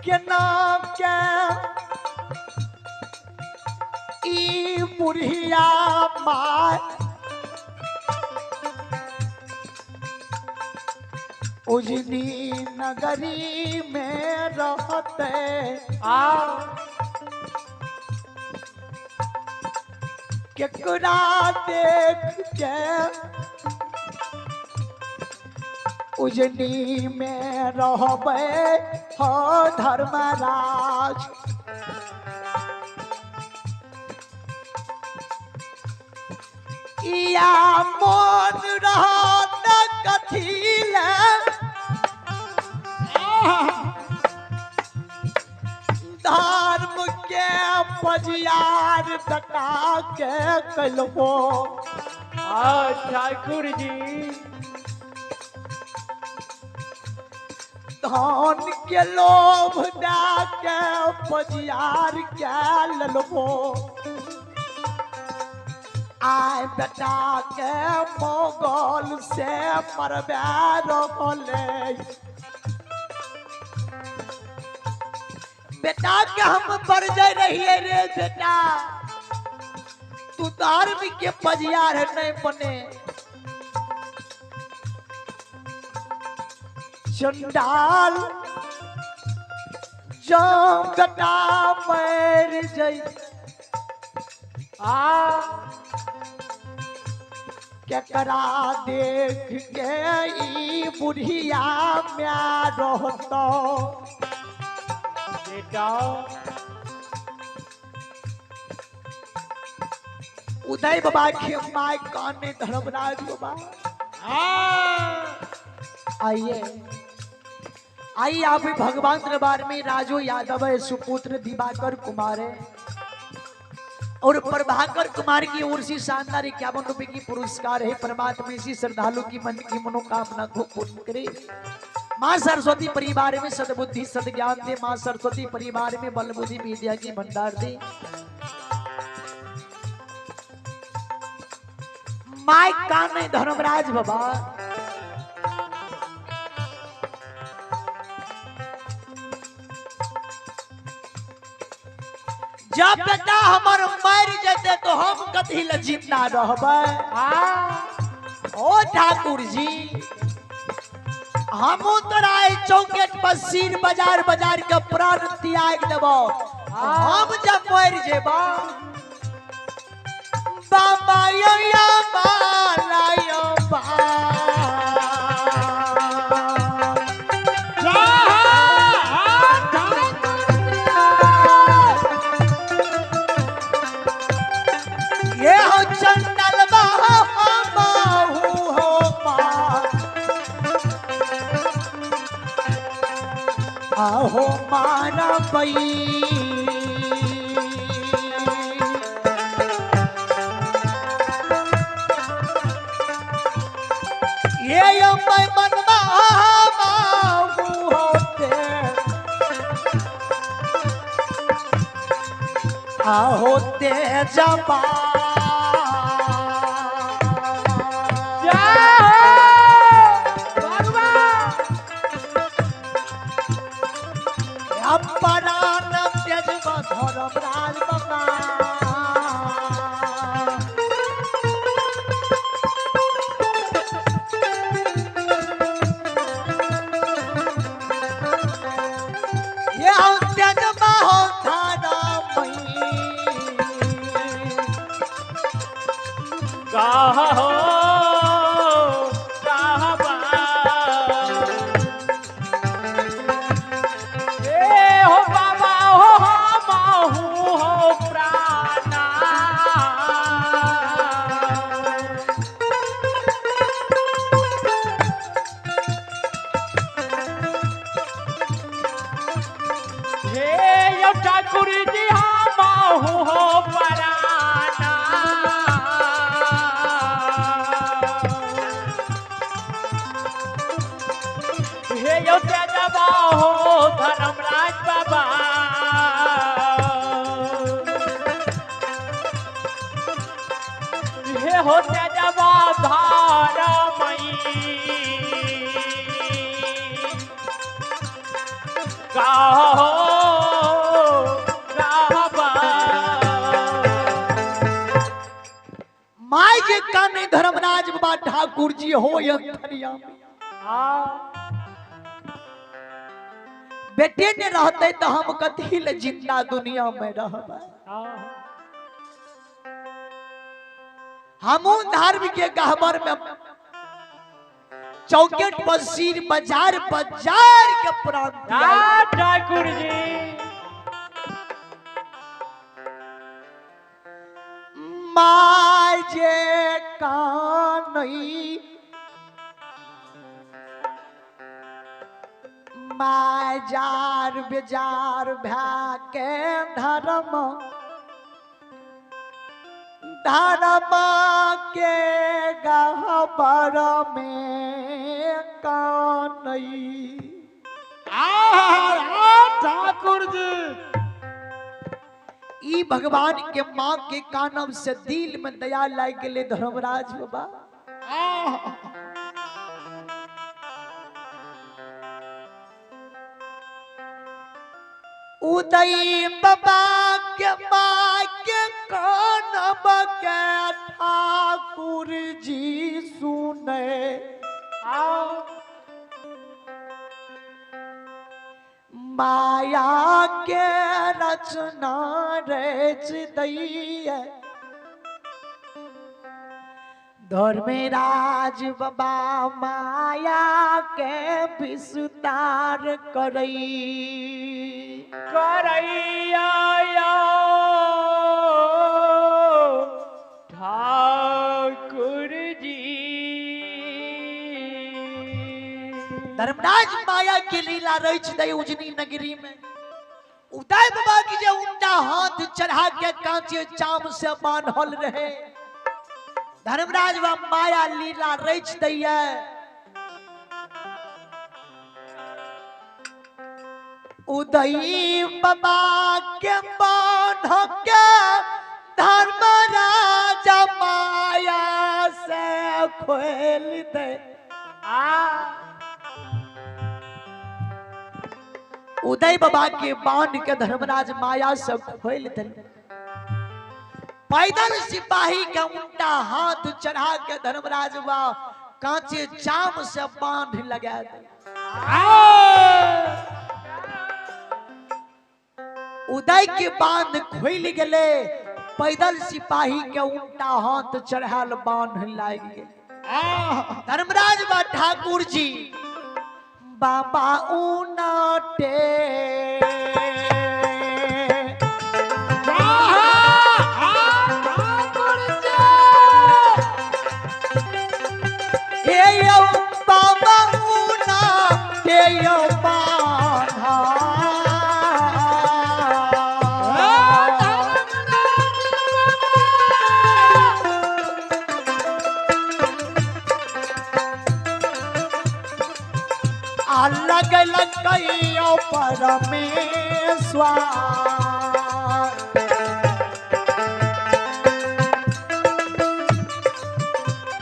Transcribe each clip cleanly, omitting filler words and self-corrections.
के नाम के ई बुढ़िया माय उजनी नगरी में रहते केकरा देख के उजनी में रहबे हो धर्मराज या मोन रहत कथिले धर्म के पजियार तका के कलबो ठाकुर जी धन के लोभ दा के पजियार के ललबो आय बेटा के मोगल से मरबे रोले बेटा के हम पर जाए रहिए रे बेटा तू धर्म के पजियार नहीं बने चंडाल जो बेटा मर जाई केकरा देख के ई बुढ़िया में रहतो बेटा उदय बाबा के माय काने धर्मराज बाबा आइए आइए आप भी भगवान दरबार में राजो यादव है सुपुत्र दिवाकर कुमार है और प्रभाकर कुमार की ओर से शानदार 51 रुपए की पुरस्कार है। परमात्मा इसी श्रद्धालु की मन की मनोकामना को पूर्ण करे। माँ सरस्वती परिवार में सद्बुद्धि सद्ज्ञान दे। माँ सरस्वती परिवार में बल बुद्धि विद्या की भंडार दे। माय कान धर्मराज बाबा जब बेटा हमार मर जते तो हम कथी ल जिंदा रहबे ओ ठाकुर जी हम तोरा चौकेट पर सिर बाजार बाजार के प्राण त्याग देबो हम जब मर जेबा बाबा या बाला यो बा ये हो चंडल बाहू हो आहो मारा पई ये यो मैं मनवा होते आहो तेजबा अपरान तेजबा धर्मराज बाबा ये तेजबा हो थाना कहा हो कहबा ए हो बाबा हो माहू हो प्राणा हे यो ठाकुर जी माहू हो प्राणा यो तेजबा हो धर्मराज बाबा हे हो तेजबा धारमई कहो राबा माय के काने धर्मराज बाबा ठाकुर जी हो अंतरिया में बेटे ने रहते तो हम कथी ले जिंदा दुनिया में रहबे हमू धर्म के गहबर में चौकेट पर सिर बाजार बाजार के प्राण दिया ठाकुर जी माय जे कानई माय जार बेजार भा के धर्म धर्म के गहबर में कानई ठाकुर जी ई भगवान के माँ के कानव से दिल में दया लाग गेले धर्मराज बाबा उदय बाबा के माँ के कानव के ठाकुर जी सुने माया के रचना रच दैया धर्मराज बाबा माया के विस्तार करई करैया ठाकुर जी धर्मराज माया के लीला रच दई उजनी नगरी में उदय बाबा की जो उल्टा हाथ चढ़ा के कांचे चाम से बांधल रहे धर्मराज व माया लीला रच दैया उदय बाबा के बांध के धर्मराज माया से खोल दे उदय बाबा के बांध के धर्मराज माया से खोल दे पैदल सिपाही का उल्टा हाथ चढ़ा के धर्मराज बाबा कांचे चाम से बांध लगा दे उदय के बांध खोल गेले पैदल सिपाही के उल्टा हाथ चढ़ाल बांध लाग गेल धर्मराज बा ठाकुर जी बाबा उनाटे बाबा उनाटे बाधा अलग अलग कईयों परमेश्वर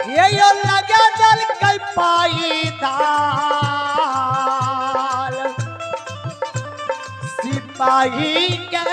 ये लगे जल कई पाईदार सिपाही के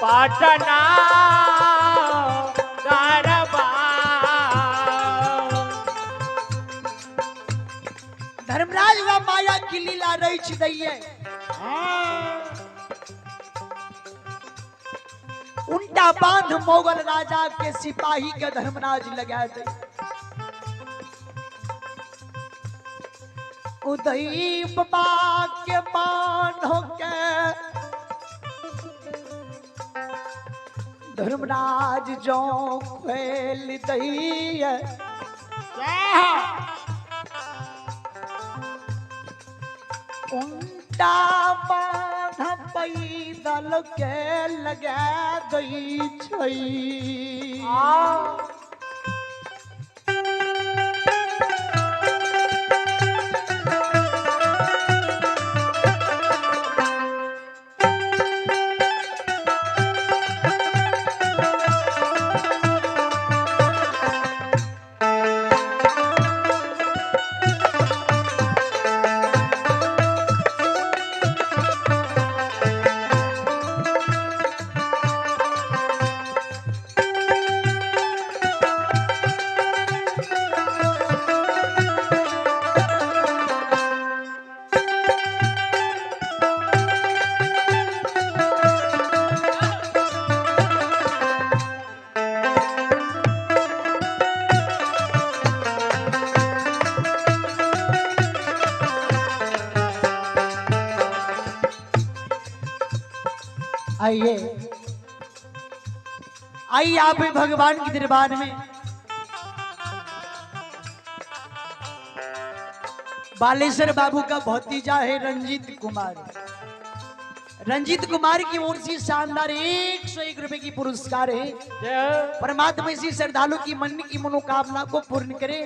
पटना दरबार। धर्मराज व माया की लीला रही दैये उल्टा बांध मोगल राजा के सिपाही के धर्मराज लगा दे। उदई बाबा के बांधो के धर्मराज जो खेल दई उल्टा बांध पैदल के लगा दई छई। आइए आइए आप भी भगवान के दरबार में बालेश्वर बाबू का भतीजा है रंजीत कुमार। रंजीत कुमार की ओर से शानदार 101 रुपए की पुरस्कार है। परमात्मा इसी श्रद्धालु की मन की मनोकामना को पूर्ण करे।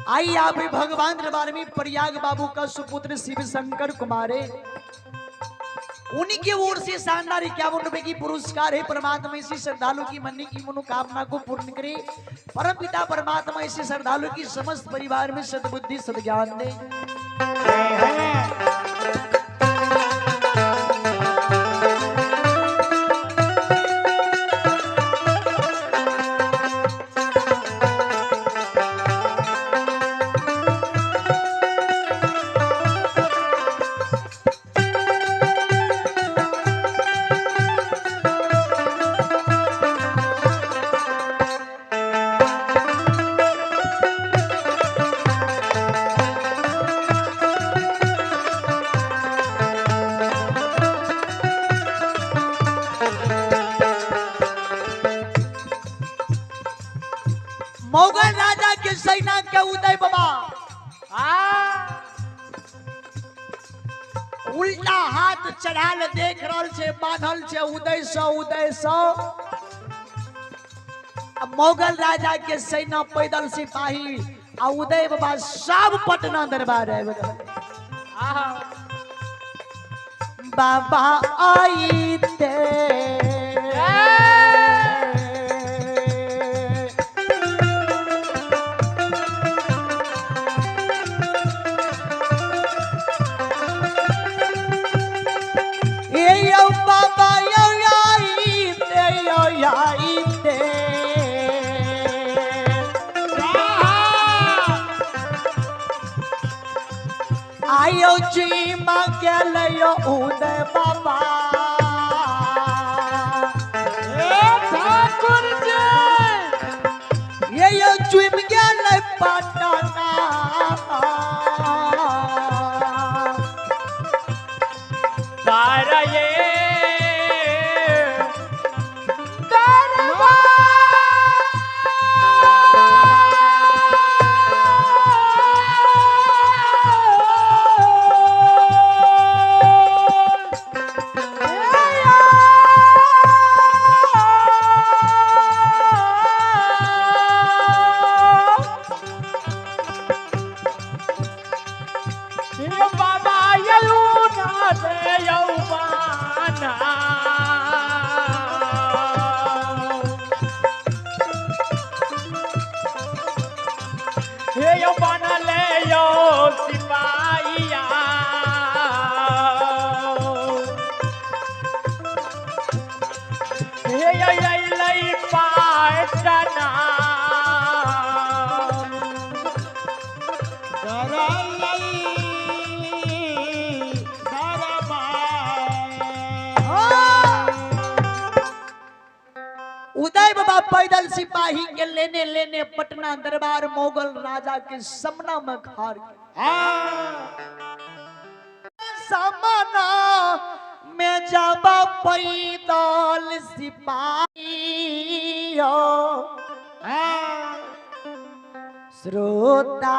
आइए आप भी भगवान दरबार में प्रयाग बाबू का सुपुत्र शिव शंकर कुमार है। उन्हीं की ओर से शानदार 51 रुपए की पुरस्कार है। परमात्मा इसी श्रद्धालु की मन की मनोकामना को पूर्ण करे। परम पिता परमात्मा इसी श्रद्धालु की समस्त परिवार में सद्बुद्धि सद्ज्ञान दे। मोगल राजा के सेना के उदय बाबा उल्टा हाथ चढ़ाल देख रहल छे, बांधल छे उदय सौ। अब मोगल राजा के सेना पैदल सिपाही आ उदय बाबा सब पटना दरबार है। बाबा आई ते आयो जी मांगे लियो उदय बाबा ठाकुर जी ये यो चुम गेल पटना तारा ये हे लई पाटना उदय बाबा पैदल सिपाही के लेने लेने पटना दरबार मोगल राजा के सामना में खार सामना में जब पैदल सिपाही हो श्रोता